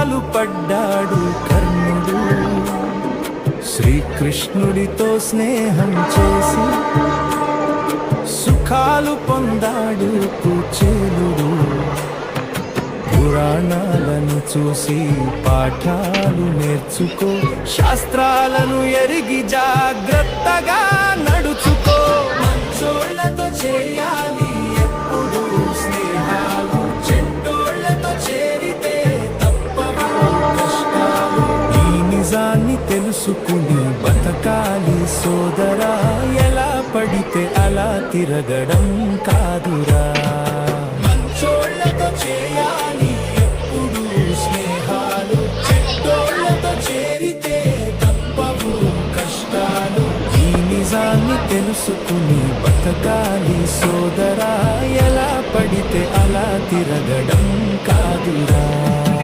కష్టాలు పడ్డాడు కర్ణుడు. శ్రీకృష్ణుడితో స్నేహం చేసి సుఖాలు పొందాడు కుచేలుడు. పురాణాలను చూసి పాఠాలు నేర్చుకో, శాస్త్రాలను ఎరిగి జాగ్రత్తగా నడుచుకో. మంచోళ్ళతో చేయాలి ఎప్పుడు స్నేహాలు, చెడ్డోళ్ళతో చేరితే తప్పవు కష్టాలు. ఈ నిజాన్ని తెలుసుకుని బతకాలి సోదరా, ఎలా పడితే అలా తిరగడం కాదురా. మంచోళ్ళతో చేయాలి ఎప్పుడు స్నేహాలు, చెడ్డోళ్ళతో చేరితే తప్పవు కష్టాలు. ఈ నిజాన్ని తెలుసుకుని బతకాలి సోదరా, ఎలా పడితే అలా తిరగడం కాదురా.